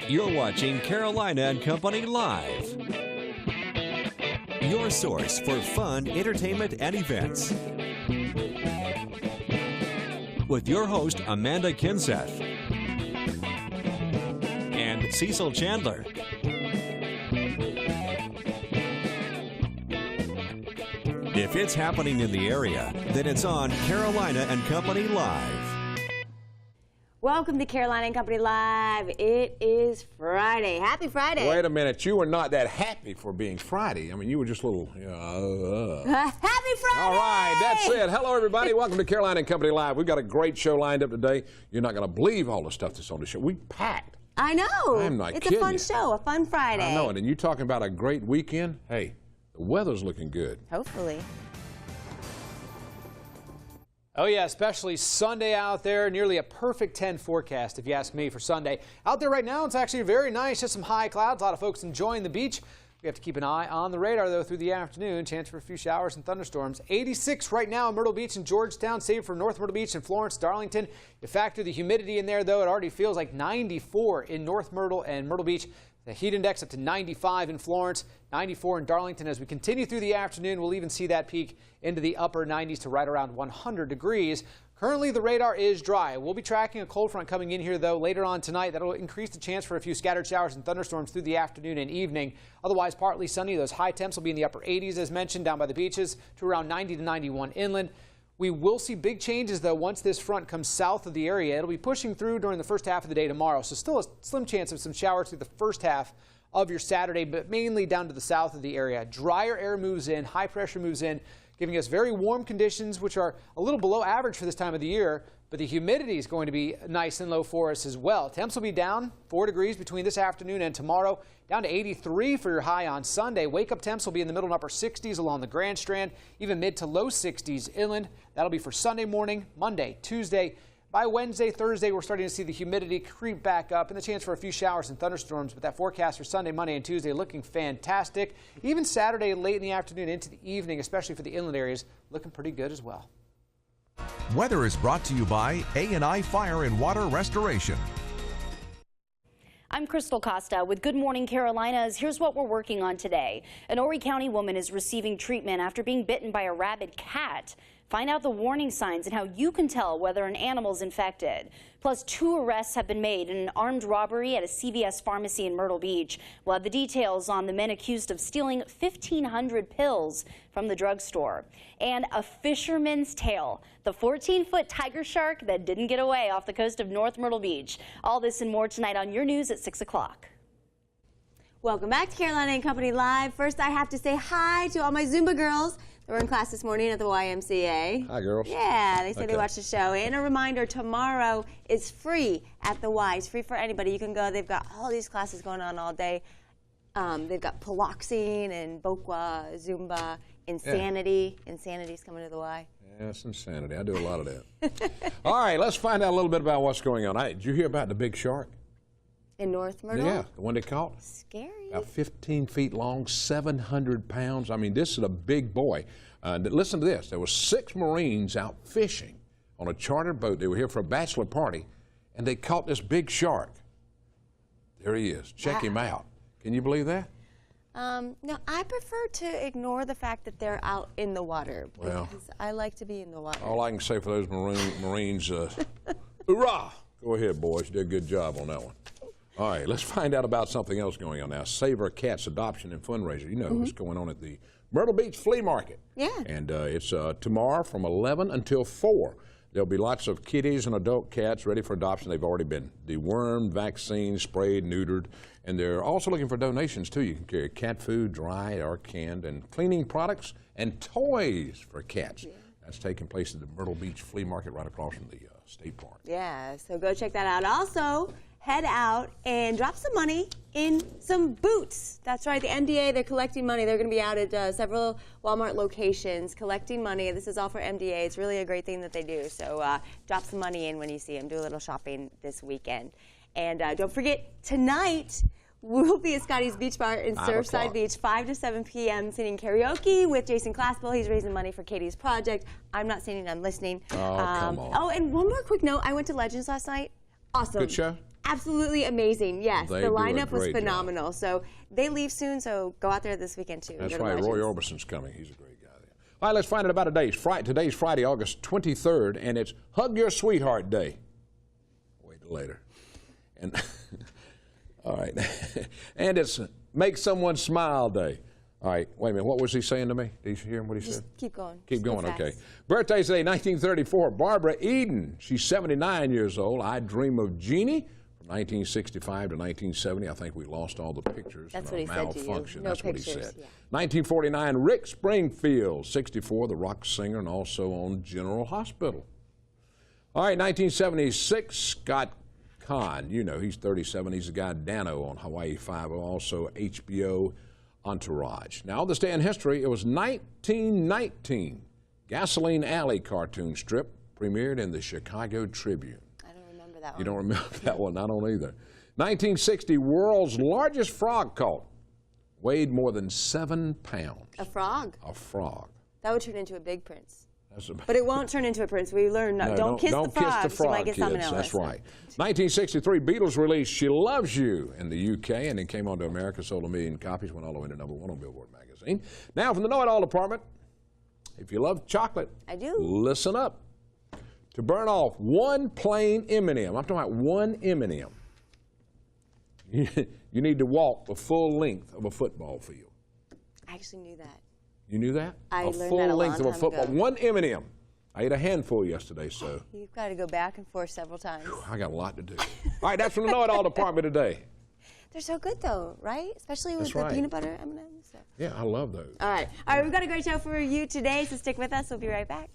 You're watching Carolina and Company Live, your source for fun, entertainment, and events. With your host, Amanda Kinseth and Cecil Chandler. If it's happening in the area, then it's on Carolina and Company Live. Welcome to Carolina and Company Live. It is Friday. Happy Friday. Wait a minute. You were not that happy for being Friday. I mean, you were just a little... Happy Friday! All right, that's it. Hello, everybody. Welcome to Carolina and Company Live. We've got a great show lined up today. You're not going to believe all the stuff that's on the show. We packed. I know. I'm not It's kidding a fun you. show, a fun Friday. I know it. And you talking about a great weekend? Hey, the weather's looking good. Hopefully. Oh, yeah, especially Sunday out there. Nearly a perfect 10 forecast, if you ask me, for Sunday. Out there right now, it's actually very nice. Just some high clouds. A lot of folks enjoying the beach. We have to keep an eye on the radar, though, through the afternoon. Chance for a few showers and thunderstorms. 86 right now in Myrtle Beach and Georgetown. Same for North Myrtle Beach and Florence, Darlington. You factor the humidity in there, though, it already feels like 94 in North Myrtle and Myrtle Beach. The heat index up to 95 in Florence, 94 in Darlington. As we continue through the afternoon, we'll even see that peak into the upper 90s to right around 100 degrees. Currently, the radar is dry. We'll be tracking a cold front coming in here, though, later on tonight. That'll increase the chance for a few scattered showers and thunderstorms through the afternoon and evening. Otherwise, partly sunny. Those high temps will be in the upper 80s, as mentioned, down by the beaches, to around 90 to 91 inland. We will see big changes, though, once this front comes south of the area. It'll be pushing through during the first half of the day tomorrow, so still a slim chance of some showers through the first half of your Saturday, but mainly down to the south of the area. Drier air moves in, high pressure moves in, giving us very warm conditions, which are a little below average for this time of the year, but the humidity is going to be nice and low for us as well. Temps will be down 4 degrees between this afternoon and tomorrow, down to 83 for your high on Sunday. Wake-up temps will be in the middle and upper 60s along the Grand Strand, even mid to low 60s inland. That'll be for Sunday morning, Monday, Tuesday. By Wednesday, Thursday, we're starting to see the humidity creep back up and the chance for a few showers and thunderstorms, but that forecast for Sunday, Monday, and Tuesday looking fantastic. Even Saturday, late in the afternoon into the evening, especially for the inland areas, looking pretty good as well. Weather is brought to you by A&I Fire and Water Restoration. I'm Crystal Costa with Good Morning Carolinas. Here's what we're working on today. An Horry County woman is receiving treatment after being bitten by a rabid cat. Find out the warning signs and how you can tell whether an animal is infected. Plus, 2 arrests have been made in an armed robbery at a CVS pharmacy in Myrtle Beach. We'll have the details on the men accused of stealing 1,500 pills from the drugstore. And a fisherman's tale, the 14-foot tiger shark that didn't get away off the coast of North Myrtle Beach. All this and more tonight on your news at 6 o'clock. Welcome back to Carolina and Company Live. First, I have to say hi to all my Zumba girls. They were in class this morning at the YMCA. Hi, girls. Yeah, they said they watched the show. And a reminder, tomorrow is free at the Y. It's free for anybody. You can go. They've got all these classes going on all day. They've got piloxing and Bokwa, Zumba, Insanity. Yeah. Insanity's coming to the Y. Yeah, it's insanity. I do a lot of that. All right, let's find out a little bit about what's going on. Did you hear about the big shark? In North Myrtle? Yeah, the one they caught. Scary. About 15 feet long, 700 pounds. I mean, this is a big boy. Listen to this. There were 6 Marines out fishing on a chartered boat. They were here for a bachelor party, and they caught this big shark. There he is. Check him out. Can you believe that? No, I prefer to ignore the fact that they're out in the water because I like to be in the water. All I can say for those Marines, hoorah! Go ahead, boys. You did a good job on that one. All right, let's find out about something else going on now. Save Our Cats adoption and fundraiser. You know what's going on at the Myrtle Beach Flea Market. Yeah. And it's tomorrow from 11 until 4. There'll be lots of kitties and adult cats ready for adoption. They've already been dewormed, vaccinated, sprayed, neutered. And they're also looking for donations, too. You can carry cat food, dry or canned, and cleaning products and toys for cats. Yeah. That's taking place at the Myrtle Beach Flea Market right across from the state park. Yeah, so go check that out. Also, head out and drop some money in some boots. That's right, the MDA, they're collecting money. They're going to be out at several Walmart locations collecting money. This is all for MDA. It's really a great thing that they do. So drop some money in when you see them. Do a little shopping this weekend. And don't forget, tonight, we'll be at Scotty's Beach Bar in Surfside Beach, 5 to 7 p.m. singing karaoke with Jason Claspel. He's raising money for Katie's project. I'm not singing, I'm listening. Oh, come on. Oh, and one more quick note. I went to Legends last night. Awesome. Good show? absolutely amazing. Yes, They the do a lineup was great job. phenomenal. So they leave soon, so go out there this weekend too. That's Go to right. Roy Legends. Orbison's coming. He's a great guy there. All right, let's find out about a day. Today's Friday, August 23rd, and it's Hug Your Sweetheart Day. Wait till later. And all right. And it's Make Someone Smile Day. All right, wait a minute. What was he saying to me? Did you hear what he said? Keep going. Keep Just go going, okay. fast. Birthday today, 1934, Barbara Eden. She's 79 years old. I Dream of Jeannie from 1965 to 1970. I think we lost all the pictures. That's in what a he said to you. malfunction. No That's what he pictures, said. yeah. 1949, Rick Springfield, 64, the rock singer and also on General Hospital. All right, 1976, Scott Kahn. You know, he's 37. He's the guy Dano on Hawaii Five-O, also HBO Entourage. Now, on this day in history, it was 1919. Gasoline Alley cartoon strip premiered in the Chicago Tribune. I don't remember that one. You don't remember that one? I don't either. 1960, world's largest frog caught. Weighed more than 7 pounds. A frog. A frog. That would turn into a big prince. That's a But it won't turn into a prince. We learned No, don't kiss the frogs. Kiss the frog, you might get kids. salmonella. That's right. 1963, Beatles released She Loves You in the UK, and it came onto America, sold 1 million copies, went all the way to #1 on Billboard magazine. Now, from the Know-It-All department, if you love chocolate, I do. listen up. To burn off one plain M&M, I'm talking about one M&M, you need to walk the full length of a football field. I actually knew that. You knew that? I a learned full that a length long of a time football. ago. One M&M. I ate a handful yesterday, so You've got to go back and forth several times. I got a lot to do. All right, that's from the Know-It-All department today. They're so good though, right? Especially with That's the right. peanut butter M&Ms. So. Yeah, I love those. All right, we've got a great show for you today, so stick with us. We'll be right back.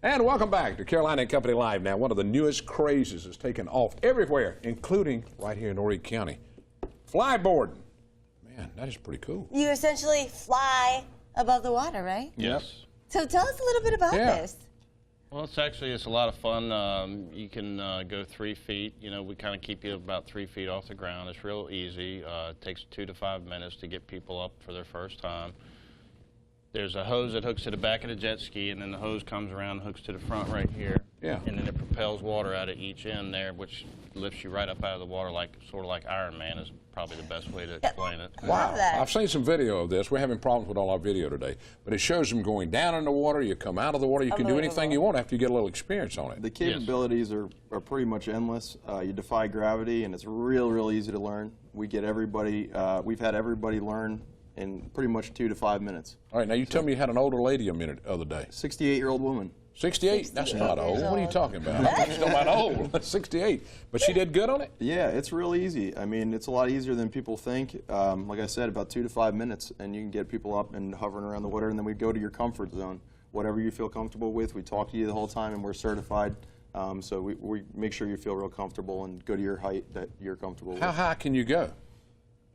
And welcome back to Carolina and Company Live. Now, one of the newest crazes is taking off everywhere, including right here in Horry County. Flyboarding. Man, that is pretty cool. You essentially fly above the water, right? Yes. So tell us a little bit about this. Well, it's a lot of fun. You can go 3 feet. You know, we kind of keep you about 3 feet off the ground. It's real easy. It takes 2 to 5 minutes to get people up for their first time. There's a hose that hooks to the back of the jet ski, and then the hose comes around and hooks to the front right here. Yeah. And then it propels water out of each end there, which lifts you right up out of the water, sort of like Iron Man is probably the best way to explain it. Love that. I've seen some video of this. We're having problems with all our video today. But it shows them going down in the water. You come out of the water. You can do anything you want after you get a little experience on it. The capabilities are pretty much endless. You defy gravity, and it's real easy to learn. We get everybody, we've had everybody learn in pretty much 2 to 5 minutes. All right, now you tell me you had an older lady a minute the other day. 68-year-old woman. 68? That's not old. What are you talking about? That's not old. 68. But she did good on it? Yeah, it's really easy. I mean, it's a lot easier than people think. Like I said, about 2 to 5 minutes, and you can get people up and hovering around the water, and then we go to your comfort zone. Whatever you feel comfortable with, we talk to you the whole time, and we're certified. So we make sure you feel real comfortable and go to your height that you're comfortable with. How high can you go?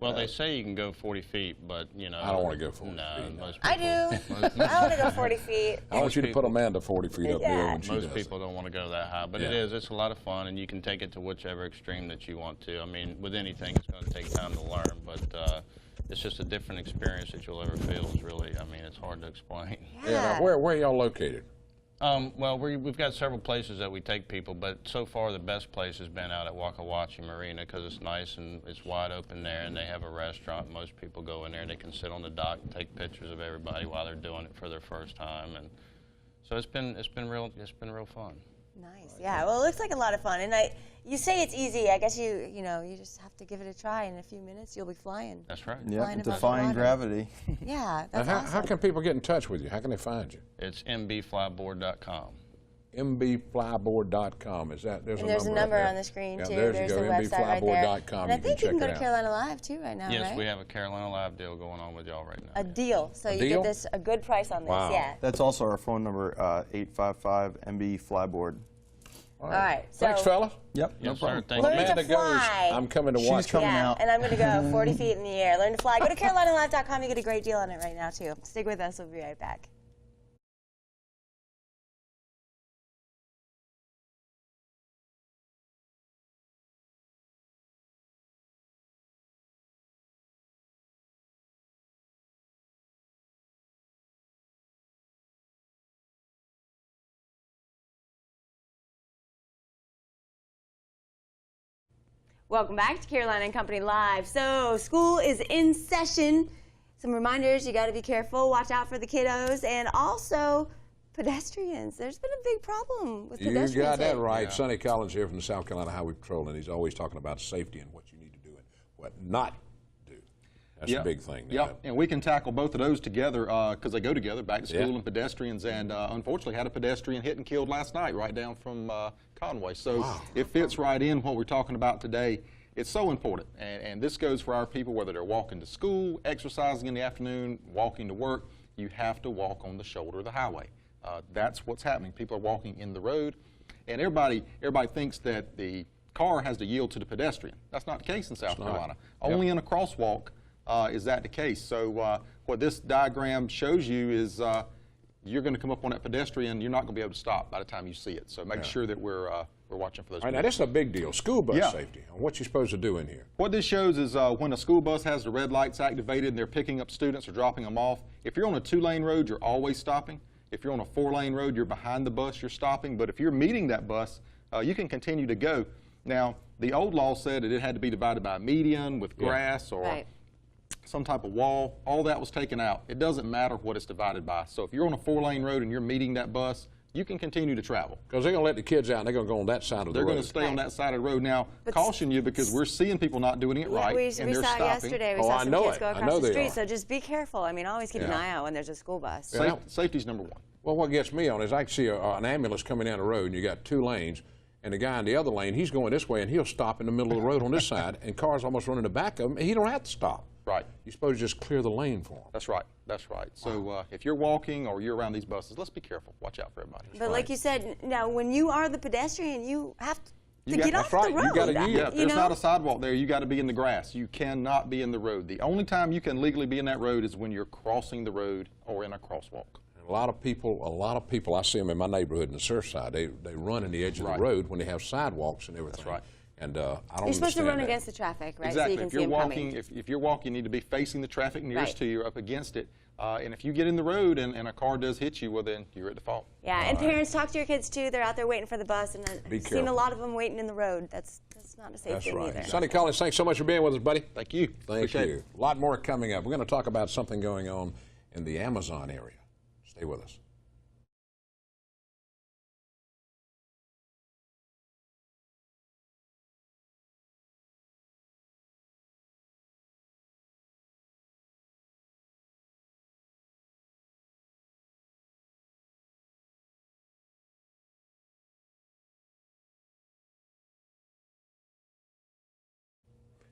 Well, they say you can go 40 feet, but, you know. I don't want to go 40 no, feet. most I people, do. I want to go 40 feet. I want you to put Amanda 40 feet up there when she does Most people don't want to go that high, but it's a lot of fun, and you can take it to whichever extreme that you want to. I mean, with anything, it's going to take time to learn, but it's just a different experience that you'll ever feel. It's really, I mean, it's hard to explain. Yeah. Now, where are y'all located? Well, we've got several places that we take people, but so far the best place has been out at Wakawachi Marina because it's nice and it's wide open there, and they have a restaurant. Most people go in there and they can sit on the dock and take pictures of everybody while they're doing it for their first time, and so it's been real fun. Nice. Yeah. Well, it looks like a lot of fun, and you say it's easy. I guess you just have to give it a try. In a few minutes, you'll be flying. That's right. Yeah, Flying above the defying water. gravity. Yeah, that's Now, awesome. how can people get in touch with you? How can they find you? It's mbflyboard.com. mbflyboard.com. Is that And there's a number on the screen, too. There's There's you the go, website right there. mbflyboard.com. And I think you can go to check it out. Carolina Live, too, right now, Yes, right? we have a Carolina Live deal going on with y'all right now. A deal. So you deal? get a good price on this, Wow. yeah. That's also our phone number, 855-MB-FLYBOARD. All right. So Thanks, fella. Yep, Yes, sir. Thank Learn you. Amanda to fly. goes, I'm coming to She's watch coming you. yeah, out. and I'm going to go 40 feet in the air. Learn to fly. Go to CarolinaLive.com. You get a great deal on it right now, too. Stick with us. We'll be right back. Welcome back to Carolina and Company Live. So school is in session. Some reminders, you got to be careful, watch out for the kiddos, and also pedestrians. There's been a big problem with pedestrians. You got that right. Yeah. Sonny Collins here from the South Carolina Highway Patrol, and he's always talking about safety and what you need to do and what not do. That's a big thing. Yep, and we can tackle both of those together because they go together, back to school and pedestrians, and unfortunately had a pedestrian hit and killed last night right down from Conway. So it fits right in what we're talking about today. It's so important, and this goes for our people, whether they're walking to school, exercising in the afternoon, walking to work. You have to walk on the shoulder of the highway. That's what's happening. People are walking in the road, and everybody thinks that the car has to yield to the pedestrian. That's not the case in South Carolina. Only in a crosswalk is that the case. So what this diagram shows you is you're going to come up on that pedestrian, you're not going to be able to stop by the time you see it. So make sure that we're watching for those. All right, now this is a big deal. School bus safety. What you supposed to do in here? What this shows is when a school bus has the red lights activated and they're picking up students or dropping them off. If you're on a 2-lane road, you're always stopping. If you're on a 4-lane road, you're behind the bus, you're stopping. But if you're meeting that bus, you can continue to go. Now, the old law said that it had to be divided by a median with grass or some type of wall. All that was taken out. It doesn't matter what it's divided by. So if you're on a 4-lane road and you're meeting that bus, you can continue to travel. Because they're going to let the kids out and they're going to go on that side of the road. They're going to stay on that side of the road. Now, caution you because we're seeing people not doing it right, and they're stopping. Yesterday. We saw some kids go across the street, so just be careful. I mean, always keep an eye out when there's a school bus. Safety's number one. Well, what gets me on is I can see an ambulance coming down the road, and you got 2 lanes, and the guy in the other lane, he's going this way, and he'll stop in the middle of the road on this side, and cars almost run in the back of him, and he don't have to stop. Right. You're supposed to just clear the lane for him. That's right. That's right. So if you're walking or you're around these buses, let's be careful. Watch out for everybody. But like you said, now when you are the pedestrian, you have to get off the road. You got to yield. Yeah, there's not a sidewalk there. You got to be in the grass. You cannot be in the road. The only time you can legally be in that road is when you're crossing the road or in a crosswalk. A lot of people, I see them in my neighborhood in the surf side, they run in the edge of the road when they have sidewalks and everything. That's right. And I don't You're supposed to run that. against the traffic, right? Exactly. So you can if you're see walking, coming. if you're walking, you need to be facing the traffic nearest to you, or up against it. And if you get in the road and a car does hit you, well then you're at default. Yeah, and parents, talk to your kids too. They're out there waiting for the bus, and I've seen a lot of them waiting in the road. That's not a safe thing either. Sonny Collins, thanks so much for being with us, buddy. Thank you. Thank you. A lot more coming up. We're going to talk about something going on in the Amazon area. Stay with us.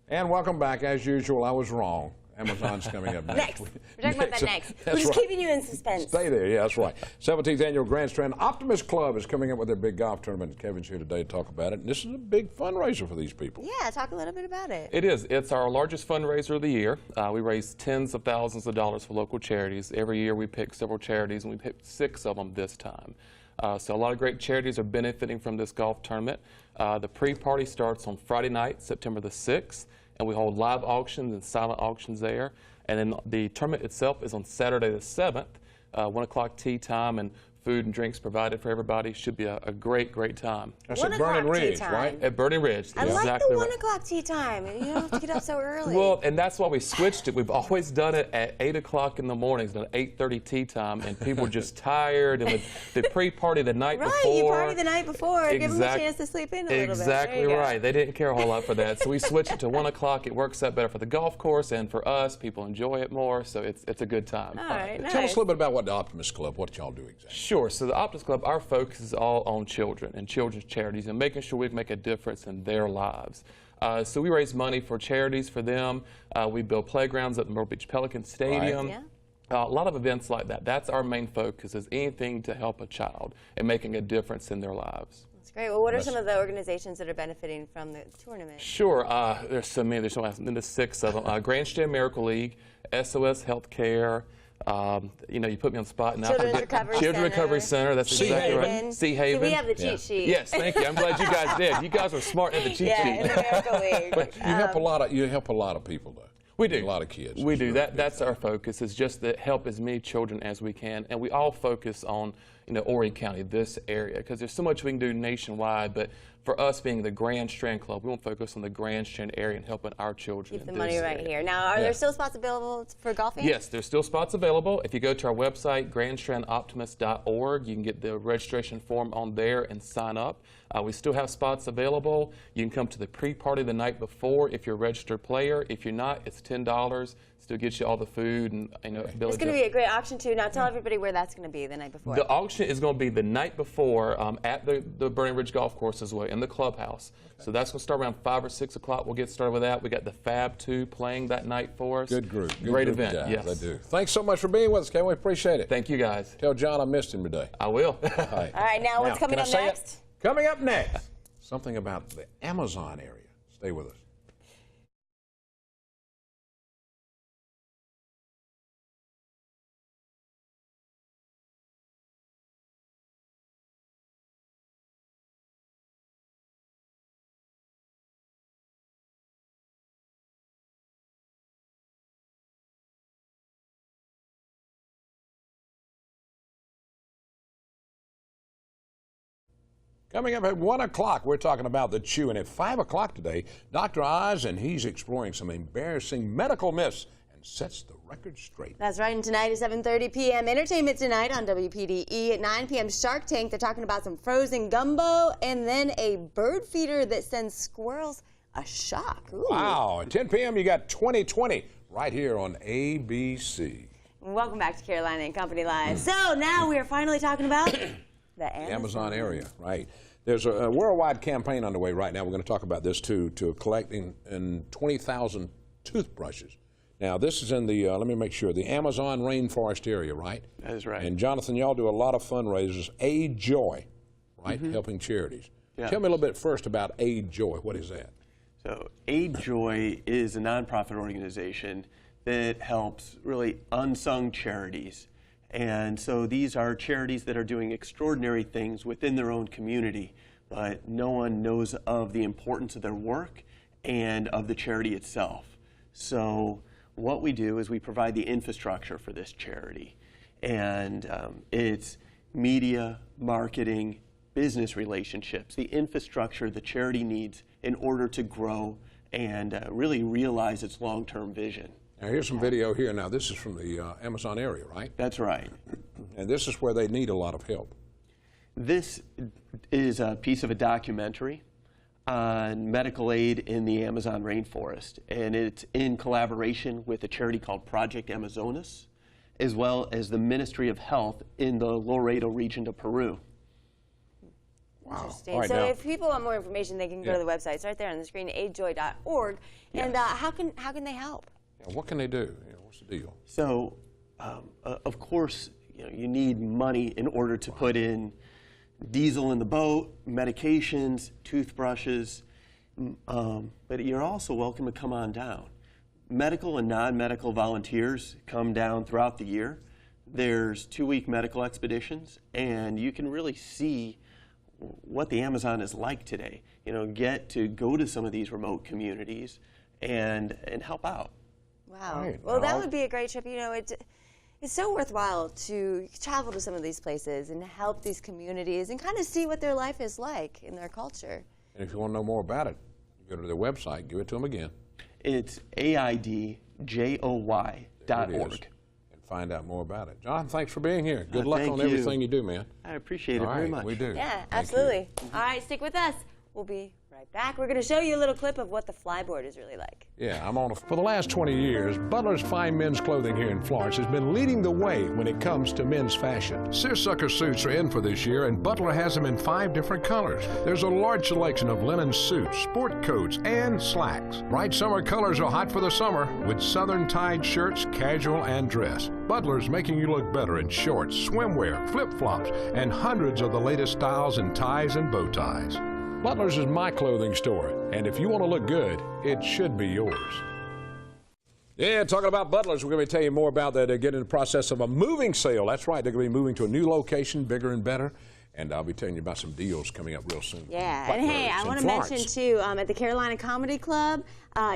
And welcome back. As usual, I was wrong. Amazon's coming up next. We're talking about that next. We're just keeping you in suspense. Stay there. Yeah, that's right. 17th Annual Grand Strand Optimist Club is coming up with their big golf tournament. Kevin's here today to talk about it. And this is a big fundraiser for these people. Yeah, talk a little bit about it. It is. It's our largest fundraiser of the year. We raise tens of thousands of dollars for local charities. Every year we pick several charities, and we picked 6 of them this time. So a lot of great charities are benefiting from this golf tournament. The pre-party starts on Friday night, September the 6th. And we hold live auctions and silent auctions there. And then the tournament itself is on Saturday the 7th, 1 o'clock tee time, and food and drinks provided for everybody. Should be a great, great time. That's at Burning Ridge, right? At Burning Ridge. I like the 1 o'clock tea time. You don't have to get up so early. Well, and that's why we switched it. We've always done it at 8 o'clock in the mornings, at 8:30 tea time, and people are just tired. And the pre-party the night before. Right, you party the night before. Give them a chance to sleep in a little bit. Exactly right. They didn't care a whole lot for that. So we switched it to 1 o'clock. It works out better for the golf course and for us. People enjoy it more, so it's a good time. All right, nice. Tell us a little bit about what the Optimist Club, what y'all do exactly. Sure. So the Optimist Club, our focus is all on children and children's charities and making sure we make a difference in their lives. So we raise money for charities for them. We build playgrounds at the Myrtle Beach Pelican Stadium. Right. A lot of events like that. That's our main focus, is anything to help a child and making a difference in their lives. That's great. Well, what are some of the organizations that are benefiting from the tournament? Sure. There's so many. There's 6 of them. Grand Strand Miracle League, SOS Healthcare. You know, you put me on the spot now. Children's Recovery Center. That's exactly right. Sea Haven. See, we have the cheat sheet. Yes, thank you. I'm glad you guys did. You guys were smart at the cheat sheet. Yeah, in the Miracle League. But you help a lot of people, though. We do. A lot of kids. We do. That's our focus, is just to help as many children as we can. And we all focus on Horry County, this area, because there's so much we can do nationwide, but for us being the Grand Strand Club, we want to focus on the Grand Strand area and helping our children. Keep the money right here. Now, are there still spots available for golf fans? Yes, there's still spots available. If you go to our website, grandstrandoptimist.org, you can get the registration form on there and sign up. We still have spots available. You can come to the pre-party the night before if you're a registered player. If you're not, it's $10. Still gets you all the food and ability. It's going to be a great auction too. Now tell everybody where that's going to be the night before. The auction is going to be the night before at the Burning Ridge Golf Course as well, in the clubhouse. Okay. So that's going to start around 5 or 6 o'clock. We'll get started with that. We got the Fab 2 playing that night for us. Good group. Great event. Guys, yes, I do. Thanks so much for being with us, Ken. We appreciate it. Thank you, guys. Tell John I missed him today. I will. All right, now what's coming up next? Coming up next, something about the Amazon area. Stay with us. Coming up at 1 o'clock, we're talking about the chew. And at 5 o'clock today, Dr. Oz, and he's exploring some embarrassing medical myths and sets the record straight. That's right. And tonight at 7:30 p.m. Entertainment Tonight on WPDE. At 9 p.m. Shark Tank. They're talking about some frozen gumbo and then a bird feeder that sends squirrels a shock. Ooh. Wow. At 10 p.m. you got 2020 right here on ABC. Welcome back to Carolina and Company Live. So now we are finally talking about the Amazon area, right. There's a worldwide campaign underway right now. We're going to talk about this too, to collecting 20,000 toothbrushes. Now, this is in the, let me make sure, the Amazon rainforest area, right? That is right. And Jonathan, y'all do a lot of fundraisers. Aid Joy, right, helping charities. Yeah. Tell me a little bit first about Aid Joy. What is that? So Aid Joy is a nonprofit organization that helps really unsung charities. And so these are charities that are doing extraordinary things within their own community, but no one knows of the importance of their work and of the charity itself. So what we do is we provide the infrastructure for this charity. And it's media, marketing, business relationships, the infrastructure the charity needs in order to grow and really realize its long-term vision. Now, here's some video here. Now, this is from the Amazon area, right? That's right. And this is where they need a lot of help. This is a piece of a documentary on medical aid in the Amazon rainforest, and it's in collaboration with a charity called Project Amazonas, as well as the Ministry of Health in the Laredo region of Peru. Wow. Interesting. Right, so now, if people want more information, they can go to the website. It's right there on the screen, aidjoy.org. Yes. And how can they help? What can they do? What's the deal? So, of course, you need money in order to put in diesel in the boat, medications, toothbrushes, but you're also welcome to come on down. Medical and non-medical volunteers come down throughout the year. There's 2-week medical expeditions, and you can really see what the Amazon is like today. Get to go to some of these remote communities and help out. Wow. Right. Well, that would be a great trip. It's so worthwhile to travel to some of these places and help these communities and kind of see what their life is like in their culture. And if you want to know more about it, go to their website. Give it to them again. It's aidjoy.org. And find out more about it. John, thanks for being here. Good luck on everything you do, man. I appreciate it very much. We do. Yeah, absolutely. All right, stick with us. We'll be right back. We're going to show you a little clip of what the Flyboard is really like. Yeah, for the last 20 years, Butler's Fine Men's Clothing here in Florence has been leading the way when it comes to men's fashion. Seersucker suits are in for this year, and Butler has them in 5 different colors. There's a large selection of linen suits, sport coats, and slacks. Bright summer colors are hot for the summer, with southern tied shirts, casual and dress. Butler's making you look better in shorts, swimwear, flip-flops, and hundreds of the latest styles in ties and bow ties. Butler's is my clothing store, and if you want to look good, it should be yours. Yeah, talking about Butler's, we're going to tell you more about that. They're getting in the process of a moving sale. That's right, they're going to be moving to a new location, bigger and better. And I'll be telling you about some deals coming up real soon. Yeah, But and hey, I in want to Florence. mention too, at the Carolina Comedy Club,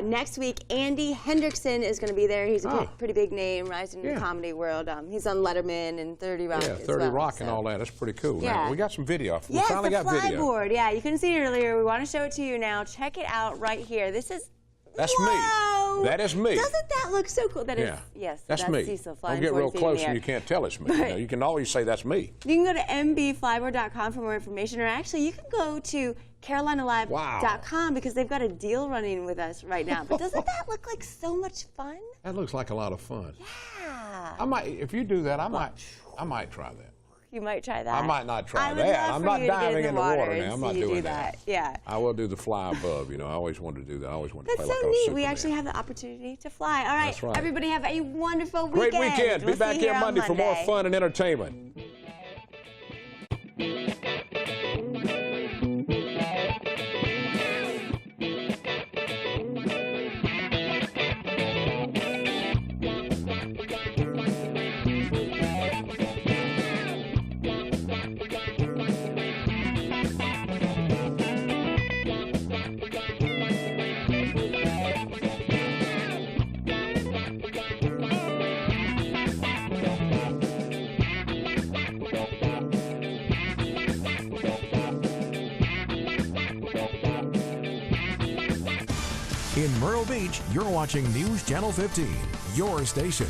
next week, Andy Hendrickson is going to be there. He's a pretty big name, rising in the comedy world. He's on Letterman and 30 Rock. Yeah, 30 Rock and all that. That's pretty cool. Yeah. Now, we got some video. We Yes, finally the got video. Flyboard. Yeah, you couldn't see it earlier. We want to show it to you now. Check it out right here. This is. That's Whoa! me. That is me. Doesn't that look so cool? That is, Yeah. yes, That's me. Cecil Don't flying get 40 real feet in close the and air. you can't tell it's me. You know, you can always say that's me. You can go to mbflyboard.com for more information, or actually you can go to carolinalive.com because they've got a deal running with us right now. But doesn't that look like so much fun? That looks like a lot of fun. Yeah. I might, if you do that, I might try that. You might try that. I might not try I would that. love I'm for not you to get diving in the water and now. I'm see not you doing do that. Yeah. I will do the fly above. You know, I always wanted to do that. I always wanted to That's play like so I was neat. Superman. We actually have the opportunity to fly. All right, That's right. everybody have a wonderful Great weekend. We'll Be back see you here on Monday for more fun and entertainment. In Myrtle Beach, you're watching News Channel 15, your station.